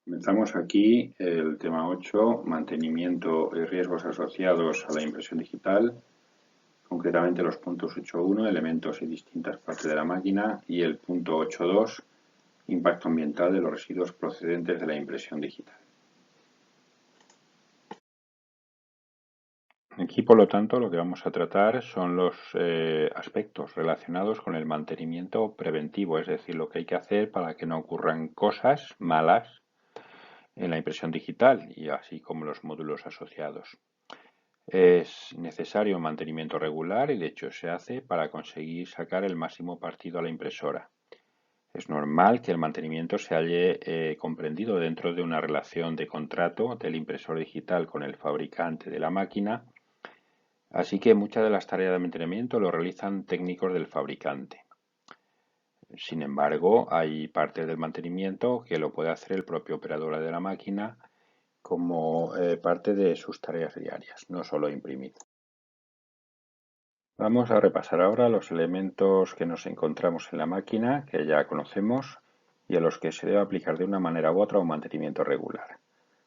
Comenzamos aquí el tema 8, mantenimiento y riesgos asociados a la impresión digital, concretamente los puntos 8.1, elementos y distintas partes de la máquina, y el punto 8.2, impacto ambiental de los residuos procedentes de la impresión digital. Aquí, por lo tanto, lo que vamos a tratar son los aspectos relacionados con el mantenimiento preventivo, es decir, lo que hay que hacer para que no ocurran cosas malas en la impresión digital y así como los módulos asociados. Es necesario un mantenimiento regular y de hecho se hace para conseguir sacar el máximo partido a la impresora. Es normal que el mantenimiento se halle comprendido dentro de una relación de contrato del impresor digital con el fabricante de la máquina, así que muchas de las tareas de mantenimiento lo realizan técnicos del fabricante. Sin embargo, hay partes del mantenimiento que lo puede hacer el propio operador de la máquina como parte de sus tareas diarias, no solo imprimir. Vamos a repasar ahora los elementos que nos encontramos en la máquina, que ya conocemos, y a los que se debe aplicar de una manera u otra un mantenimiento regular.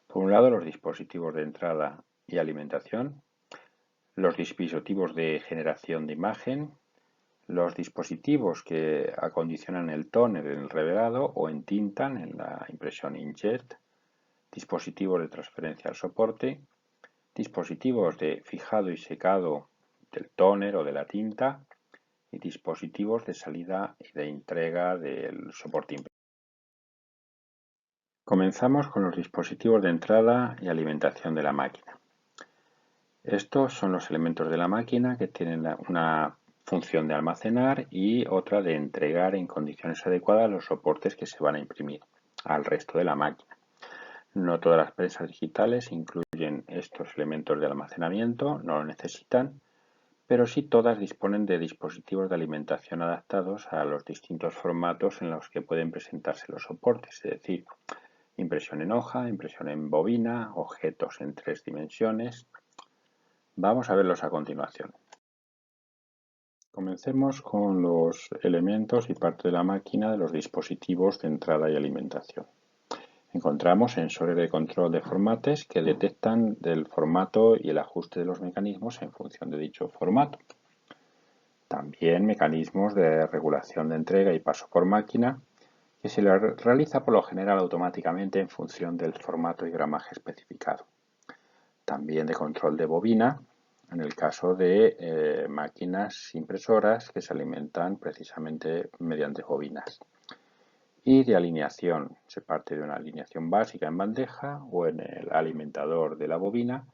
Por un lado, los dispositivos de entrada y alimentación, los dispositivos de generación de imagen, los dispositivos que acondicionan el tóner en el revelado o entintan en la impresión inkjet, dispositivos de transferencia al soporte, dispositivos de fijado y secado del tóner o de la tinta y dispositivos de salida y de entrega del soporte impreso. Comenzamos con los dispositivos de entrada y alimentación de la máquina. Estos son los elementos de la máquina que tienen una función de almacenar y otra de entregar en condiciones adecuadas los soportes que se van a imprimir al resto de la máquina. No todas las prensas digitales incluyen estos elementos de almacenamiento, no lo necesitan, pero sí todas disponen de dispositivos de alimentación adaptados a los distintos formatos en los que pueden presentarse los soportes, es decir, impresión en hoja, impresión en bobina, objetos en 3 dimensiones. Vamos a verlos a continuación. Comencemos con los elementos y parte de la máquina de los dispositivos de entrada y alimentación. Encontramos sensores de control de formates que detectan el formato y el ajuste de los mecanismos en función de dicho formato. También mecanismos de regulación de entrega y paso por máquina que se realiza por lo general automáticamente en función del formato y gramaje especificado. También de control de bobina en el caso de máquinas impresoras que se alimentan precisamente mediante bobinas. Y de alineación, se parte de una alineación básica en bandeja o en el alimentador de la bobina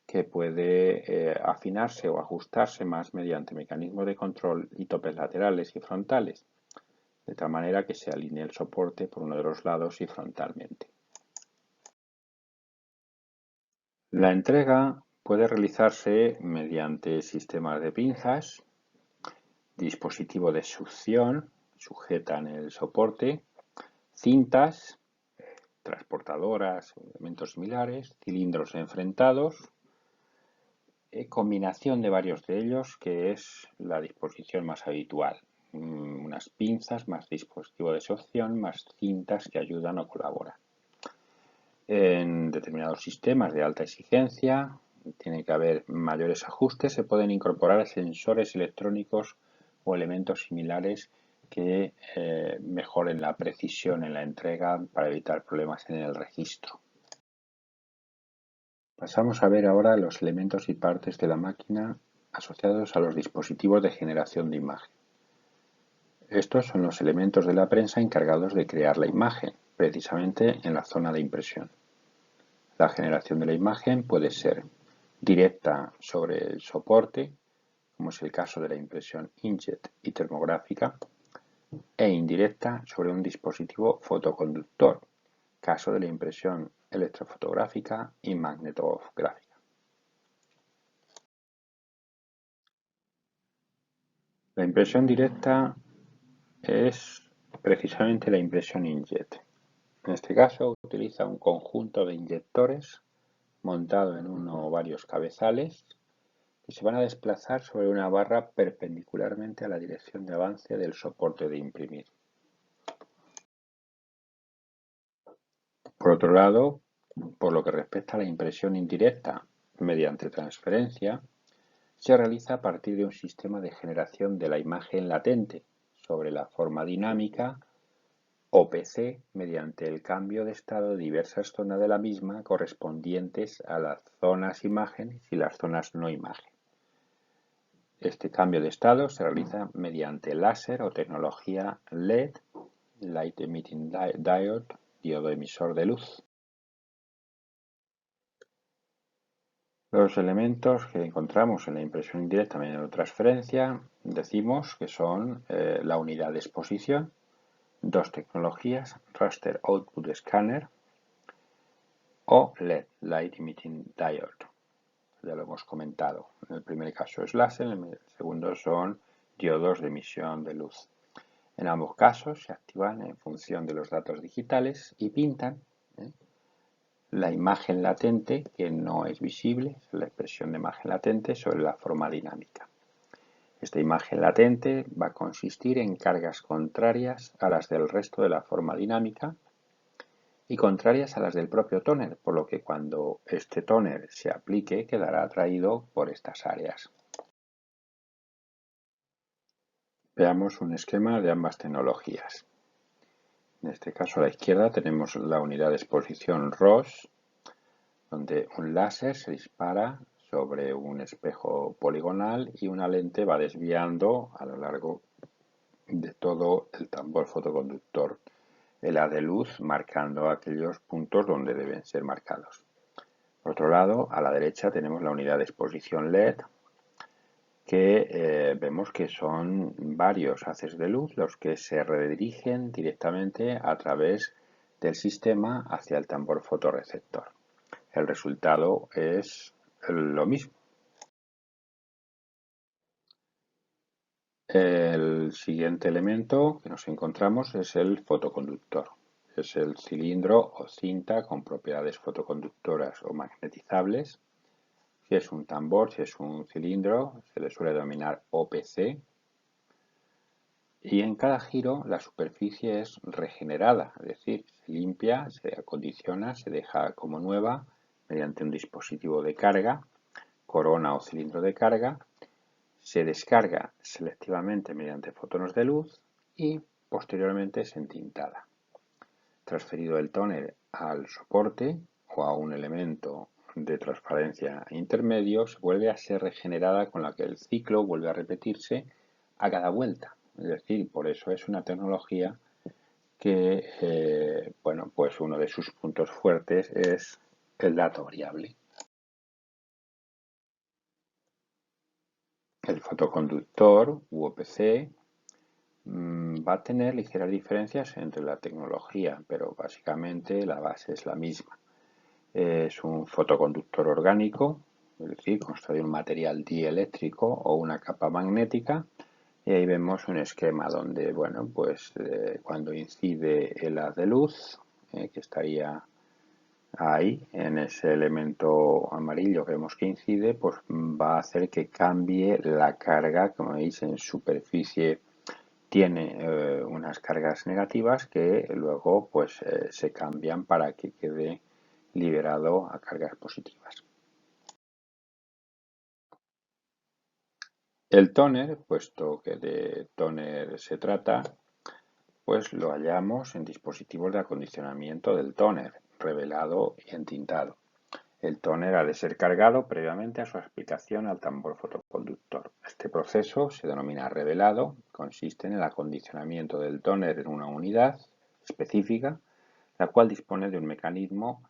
que puede afinarse o ajustarse más mediante mecanismos de control y topes laterales y frontales, de tal manera que se alinee el soporte por uno de los lados y frontalmente. La entrega puede realizarse mediante sistemas de pinzas, dispositivo de succión, sujetan el soporte, cintas, transportadoras o elementos similares, cilindros enfrentados, combinación de varios de ellos, que es la disposición más habitual. Unas pinzas más dispositivo de succión más cintas que ayudan o colaboran. En determinados sistemas de alta exigencia tiene que haber mayores ajustes, se pueden incorporar sensores electrónicos o elementos similares que mejoren la precisión en la entrega para evitar problemas en el registro. Pasamos a ver ahora los elementos y partes de la máquina asociados a los dispositivos de generación de imagen. Estos son los elementos de la prensa encargados de crear la imagen, precisamente en la zona de impresión. La generación de la imagen puede ser directa sobre el soporte, como es el caso de la impresión inkjet y termográfica, e indirecta sobre un dispositivo fotoconductor, caso de la impresión electrofotográfica y magnetográfica. La impresión directa es precisamente la impresión inkjet. En este caso utiliza un conjunto de inyectores montado en uno o varios cabezales que se van a desplazar sobre una barra perpendicularmente a la dirección de avance del soporte de imprimir. Por otro lado, por lo que respecta a la impresión indirecta mediante transferencia, se realiza a partir de un sistema de generación de la imagen latente sobre la forma dinámica OPC mediante el cambio de estado de diversas zonas de la misma correspondientes a las zonas imagen y las zonas no imagen. Este cambio de estado se realiza mediante láser o tecnología LED, Light Emitting Diode, diodo emisor de luz. Los elementos que encontramos en la impresión indirecta mediante transferencia decimos que son la unidad de exposición, dos tecnologías, Raster Output Scanner o LED, Light Emitting Diode. Ya lo hemos comentado. En el primer caso es láser, en el segundo son diodos de emisión de luz. En ambos casos se activan en función de los datos digitales y pintan la imagen latente, que no es visible, es la expresión de imagen latente, sobre la forma dinámica. Esta imagen latente va a consistir en cargas contrarias a las del resto de la forma dinámica y contrarias a las del propio tóner, por lo que cuando este tóner se aplique quedará atraído por estas áreas. Veamos un esquema de ambas tecnologías. En este caso a la izquierda tenemos la unidad de exposición ROS, donde un láser se dispara sobre un espejo poligonal y una lente va desviando a lo largo de todo el tambor fotoconductor el haz de luz, marcando aquellos puntos donde deben ser marcados. Por otro lado, a la derecha tenemos la unidad de exposición LED, que vemos que son varios haces de luz los que se redirigen directamente a través del sistema hacia el tambor fotorreceptor. El resultado es lo mismo. El siguiente elemento que nos encontramos es el fotoconductor. Es el cilindro o cinta con propiedades fotoconductoras o magnetizables. Si es un tambor, si es un cilindro, se le suele denominar OPC. Y en cada giro la superficie es regenerada, es decir, se limpia, se acondiciona, se deja como nueva mediante un dispositivo de carga, corona o cilindro de carga, se descarga selectivamente mediante fotones de luz y posteriormente es entintada. Transferido el tóner al soporte o a un elemento de transparencia intermedio, se vuelve a ser regenerada, con la que el ciclo vuelve a repetirse a cada vuelta. Es decir, por eso es una tecnología que, pues uno de sus puntos fuertes es el dato variable. El fotoconductor UOPC va a tener ligeras diferencias entre la tecnología, pero básicamente la base es la misma. Es un fotoconductor orgánico, es decir, consta de un material dieléctrico o una capa magnética. Y ahí vemos un esquema donde, cuando incide el haz de luz, que estaría ahí, en ese elemento amarillo que vemos que incide, pues va a hacer que cambie la carga. Como veis, en superficie tiene unas cargas negativas que luego se cambian para que quede liberado a cargas positivas. El tóner, puesto que de tóner se trata, pues lo hallamos en dispositivos de acondicionamiento del tóner, revelado y entintado. El tóner ha de ser cargado previamente a su aplicación al tambor fotoconductor. Este proceso se denomina revelado, consiste en el acondicionamiento del tóner en una unidad específica, la cual dispone de un mecanismo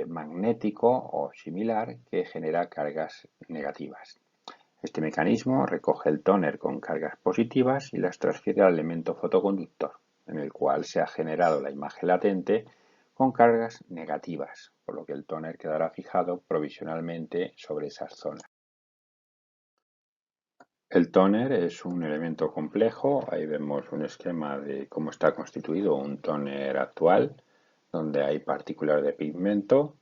magnético o similar que genera cargas negativas. Este mecanismo recoge el tóner con cargas positivas y las transfiere al elemento fotoconductor, en el cual se ha generado la imagen latente con cargas negativas, por lo que el tóner quedará fijado provisionalmente sobre esas zonas. El tóner es un elemento complejo. Ahí vemos un esquema de cómo está constituido un tóner actual, donde hay partículas de pigmento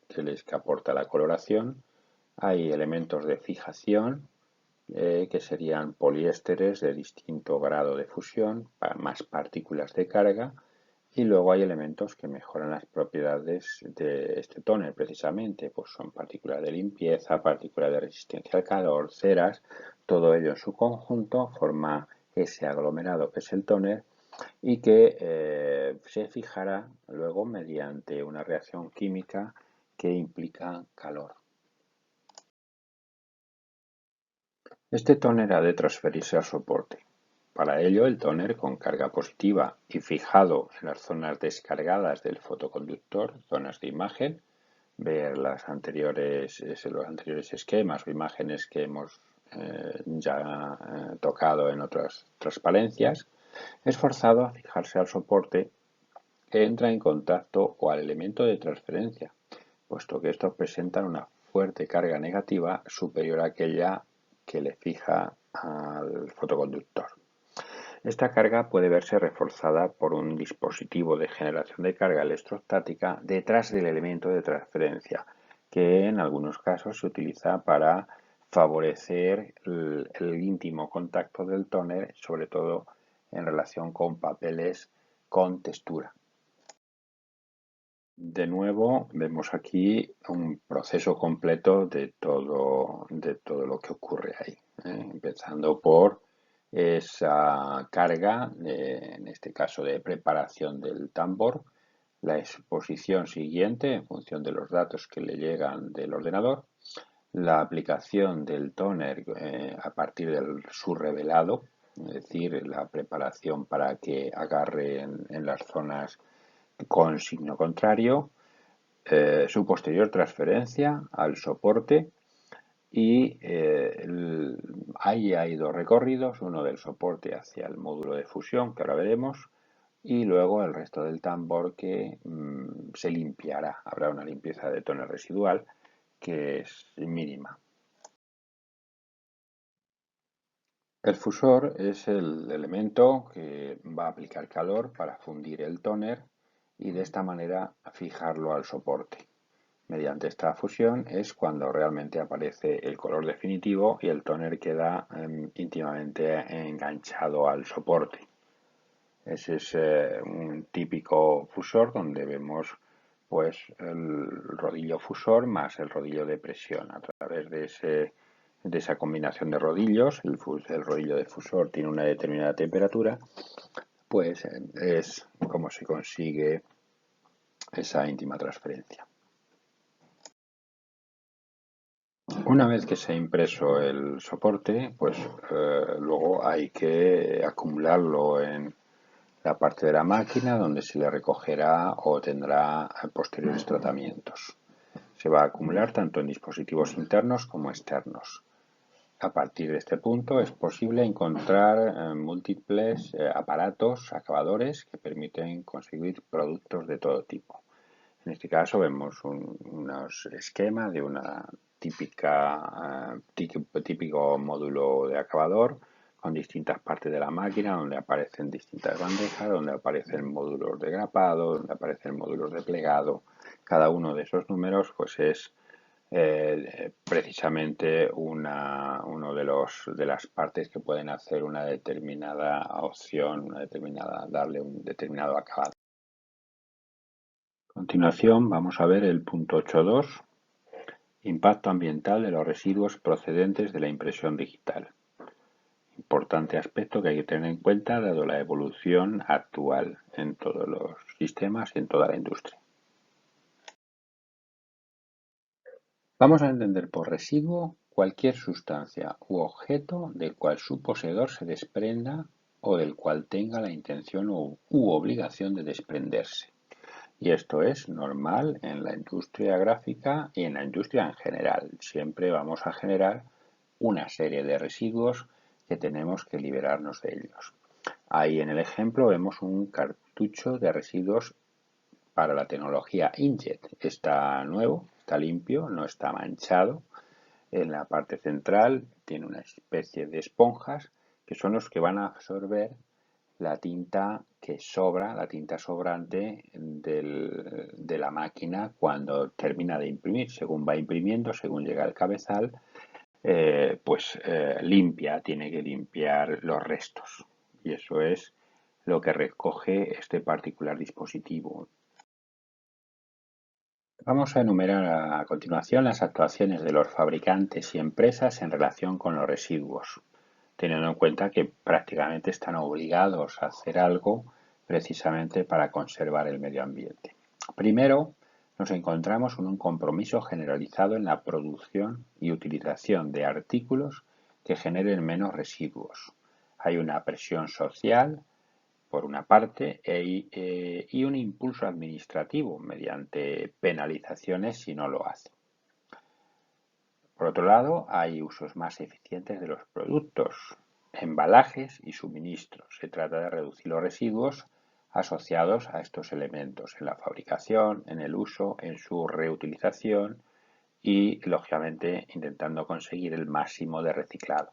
que aporta la coloración. Hay elementos de fijación, que serían poliésteres de distinto grado de fusión, más partículas de carga, Y luego hay elementos que mejoran las propiedades de este tóner precisamente, pues son partículas de limpieza, partículas de resistencia al calor, ceras, todo ello en su conjunto forma ese aglomerado que es el tóner y que se fijará luego mediante una reacción química que implica calor. Este tóner ha de transferirse al soporte. Para ello, el tóner con carga positiva y fijado en las zonas descargadas del fotoconductor, zonas de imagen, ver los anteriores esquemas o imágenes que hemos ya tocado en otras transparencias, es forzado a fijarse al soporte que entra en contacto o al elemento de transferencia, puesto que estos presentan una fuerte carga negativa superior a aquella que le fija al fotoconductor. Esta carga puede verse reforzada por un dispositivo de generación de carga electrostática detrás del elemento de transferencia, que en algunos casos se utiliza para favorecer el íntimo contacto del tóner, sobre todo en relación con papeles con textura. De nuevo, vemos aquí un proceso completo de todo lo que ocurre ahí, empezando por esa carga, en este caso de preparación del tambor, la exposición siguiente en función de los datos que le llegan del ordenador, la aplicación del tóner a partir del subrevelado, es decir, la preparación para que agarre en las zonas con signo contrario, su posterior transferencia al soporte y ahí hay dos recorridos, uno del soporte hacia el módulo de fusión, que ahora veremos, y luego el resto del tambor que se limpiará. Habrá una limpieza de tóner residual que es mínima. El fusor es el elemento que va a aplicar calor para fundir el tóner y de esta manera fijarlo al soporte. Mediante esta fusión es cuando realmente aparece el color definitivo y el tóner queda íntimamente enganchado al soporte. Ese es un típico fusor donde vemos pues el rodillo fusor más el rodillo de presión. A través de esa combinación de rodillos, el rodillo de fusor tiene una determinada temperatura, pues es como se consigue esa íntima transferencia. Una vez que se ha impreso el soporte, pues luego hay que acumularlo en la parte de la máquina donde se le recogerá o tendrá posteriores tratamientos. Se va a acumular tanto en dispositivos internos como externos. A partir de este punto es posible encontrar múltiples aparatos acabadores que permiten conseguir productos de todo tipo. En este caso vemos unos esquemas de una típico módulo de acabador con distintas partes de la máquina donde aparecen distintas bandejas, donde aparecen módulos de grapado, donde aparecen módulos de plegado. Cada uno de esos números pues es precisamente uno de las partes que pueden hacer una determinada opción, darle un determinado acabado. A continuación vamos a ver el punto 8.2, impacto ambiental de los residuos procedentes de la impresión digital. Importante aspecto que hay que tener en cuenta dado la evolución actual en todos los sistemas y en toda la industria. Vamos a entender por residuo cualquier sustancia u objeto del cual su poseedor se desprenda o del cual tenga la intención u obligación de desprenderse. Y esto es normal en la industria gráfica y en la industria en general. Siempre vamos a generar una serie de residuos que tenemos que liberarnos de ellos. Ahí en el ejemplo vemos un cartucho de residuos para la tecnología inkjet. Está nuevo, está limpio, no está manchado. En la parte central tiene una especie de esponjas que son los que van a absorber la tinta que sobra, la tinta sobrante de la máquina cuando termina de imprimir. Según va imprimiendo, según llega al cabezal, tiene que limpiar los restos. Y eso es lo que recoge este particular dispositivo. Vamos a enumerar a continuación las actuaciones de los fabricantes y empresas en relación con los residuos, teniendo en cuenta que prácticamente están obligados a hacer algo precisamente para conservar el medio ambiente. Primero, nos encontramos con un compromiso generalizado en la producción y utilización de artículos que generen menos residuos. Hay una presión social, por una parte, y un impulso administrativo mediante penalizaciones si no lo hace. Por otro lado, hay usos más eficientes de los productos, embalajes y suministros. Se trata de reducir los residuos asociados a estos elementos en la fabricación, en el uso, en su reutilización y, lógicamente, intentando conseguir el máximo de reciclado.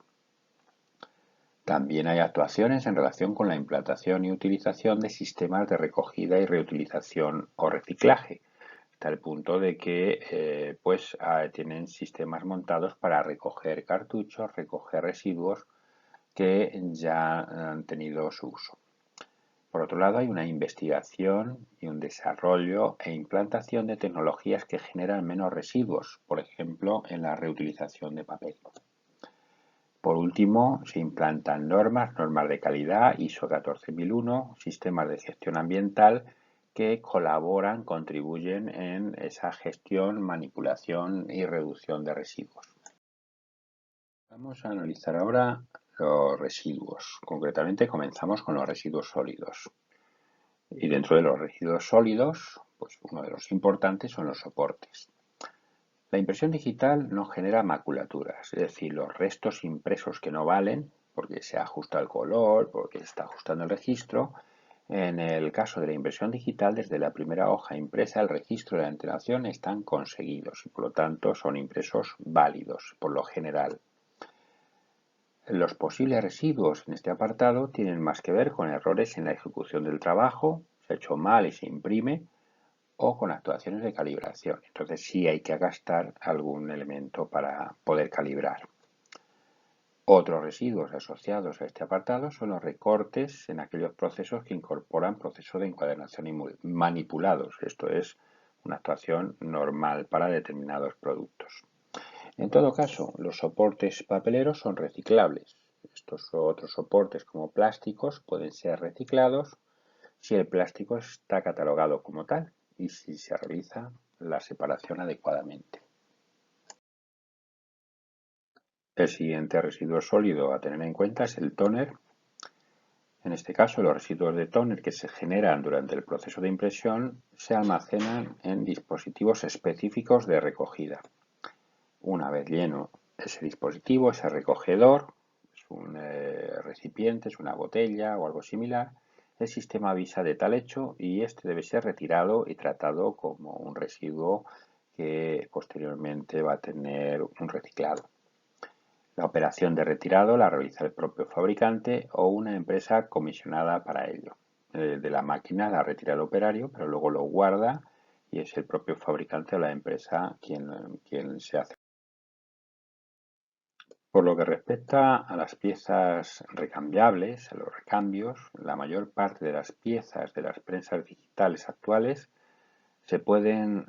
También hay actuaciones en relación con la implantación y utilización de sistemas de recogida y reutilización o reciclaje, hasta el punto de que tienen sistemas montados para recoger cartuchos, recoger residuos que ya han tenido su uso. Por otro lado, hay una investigación y un desarrollo e implantación de tecnologías que generan menos residuos, por ejemplo, en la reutilización de papel. Por último, se implantan normas de calidad ISO 14001, sistemas de gestión ambiental que colaboran, contribuyen en esa gestión, manipulación y reducción de residuos. Vamos a analizar ahora los residuos. Concretamente comenzamos con los residuos sólidos. Y dentro de los residuos sólidos, pues uno de los importantes son los soportes. La impresión digital no genera maculaturas, es decir, los restos impresos que no valen, porque se ajusta el color, porque se está ajustando el registro. En el caso de la impresión digital, desde la primera hoja impresa, el registro y la antelación están conseguidos y por lo tanto son impresos válidos, por lo general. Los posibles residuos en este apartado tienen más que ver con errores en la ejecución del trabajo, se ha hecho mal y se imprime, o con actuaciones de calibración. Entonces sí hay que gastar algún elemento para poder calibrar. Otros residuos asociados a este apartado son los recortes en aquellos procesos que incorporan procesos de encuadernación manipulados. Esto es una actuación normal para determinados productos. En todo caso, los soportes papeleros son reciclables. Estos otros soportes como plásticos pueden ser reciclados si el plástico está catalogado como tal y si se realiza la separación adecuadamente. El siguiente residuo sólido a tener en cuenta es el tóner. En este caso, los residuos de tóner que se generan durante el proceso de impresión se almacenan en dispositivos específicos de recogida. Una vez lleno ese dispositivo, ese recogedor, es un recipiente, es una botella o algo similar, el sistema avisa de tal hecho y este debe ser retirado y tratado como un residuo que posteriormente va a tener un reciclado. La operación de retirado la realiza el propio fabricante o una empresa comisionada para ello. De la máquina la retira el operario, pero luego lo guarda y es el propio fabricante o la empresa quien se hace. Por lo que respecta a las piezas recambiables, a los recambios, la mayor parte de las piezas de las prensas digitales actuales se pueden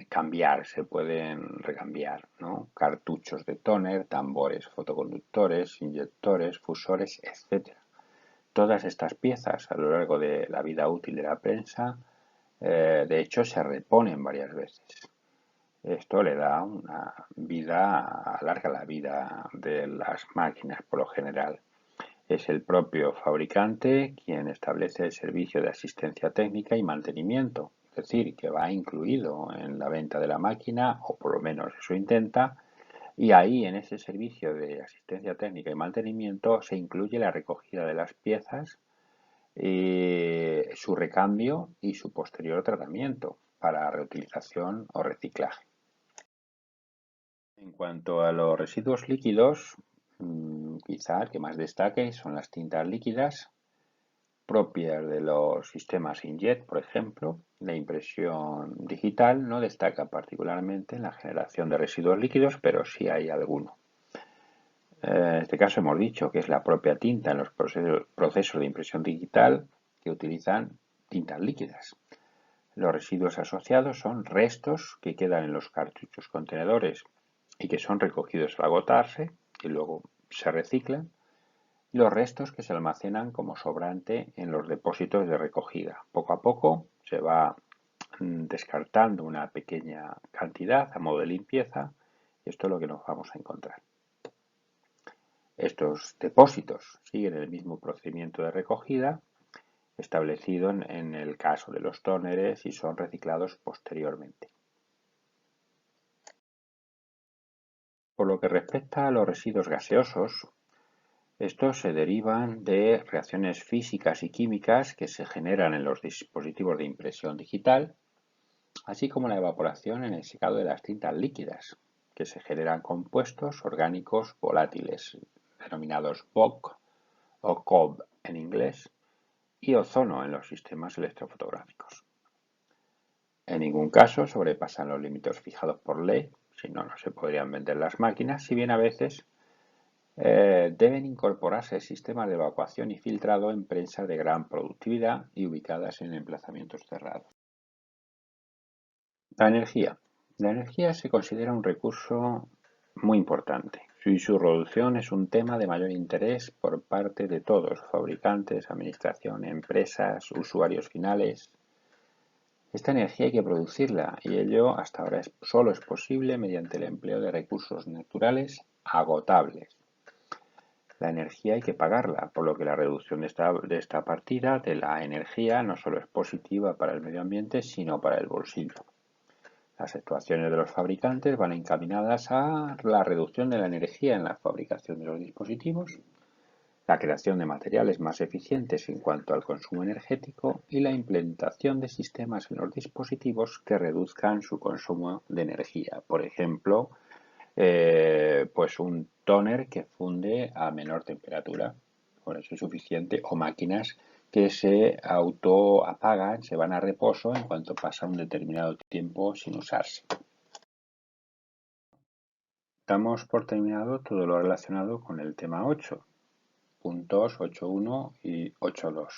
cambiar, se pueden recambiar, ¿no? Cartuchos de tóner, tambores fotoconductores, inyectores, fusores, etc. Todas estas piezas a lo largo de la vida útil de la prensa, de hecho, se reponen varias veces. Esto le da una vida, alarga la vida de las máquinas por lo general. Es el propio fabricante quien establece el servicio de asistencia técnica y mantenimiento, es decir, que va incluido en la venta de la máquina, o por lo menos eso intenta, y ahí en ese servicio de asistencia técnica y mantenimiento se incluye la recogida de las piezas, su recambio y su posterior tratamiento para reutilización o reciclaje. En cuanto a los residuos líquidos, quizá el que más destaque son las tintas líquidas propias de los sistemas inkjet, por ejemplo. La impresión digital no destaca particularmente en la generación de residuos líquidos, pero sí hay alguno. En este caso hemos dicho que es la propia tinta en los procesos de impresión digital que utilizan tintas líquidas. Los residuos asociados son restos que quedan en los cartuchos contenedores y que son recogidos al agotarse y luego se reciclan. Y los restos que se almacenan como sobrante en los depósitos de recogida. Poco a poco se va descartando una pequeña cantidad a modo de limpieza y esto es lo que nos vamos a encontrar. Estos depósitos siguen el mismo procedimiento de recogida establecido en el caso de los tóneres y son reciclados posteriormente. Por lo que respecta a los residuos gaseosos, estos se derivan de reacciones físicas y químicas que se generan en los dispositivos de impresión digital, así como la evaporación en el secado de las tintas líquidas, que se generan compuestos orgánicos volátiles, denominados VOC o COB en inglés, y ozono en los sistemas electrofotográficos. En ningún caso sobrepasan los límites fijados por ley, si no, no se podrían vender las máquinas, si bien a veces deben incorporarse sistemas de evacuación y filtrado en prensas de gran productividad y ubicadas en emplazamientos cerrados. La energía. La energía se considera un recurso muy importante y su reducción es un tema de mayor interés por parte de todos, fabricantes, administración, empresas, usuarios finales. Esta energía hay que producirla y ello hasta ahora solo es posible mediante el empleo de recursos naturales agotables. La energía hay que pagarla, por lo que la reducción de esta partida de la energía no solo es positiva para el medio ambiente, sino para el bolsillo. Las actuaciones de los fabricantes van encaminadas a la reducción de la energía en la fabricación de los dispositivos, la creación de materiales más eficientes en cuanto al consumo energético y la implementación de sistemas en los dispositivos que reduzcan su consumo de energía. Por ejemplo, pues un tóner que funde a menor temperatura, con eso es suficiente, o máquinas que se autoapagan, se van a reposo en cuanto pasa un determinado tiempo sin usarse. Damos por terminado todo lo relacionado con el tema 8, puntos 8.1 y 8.2.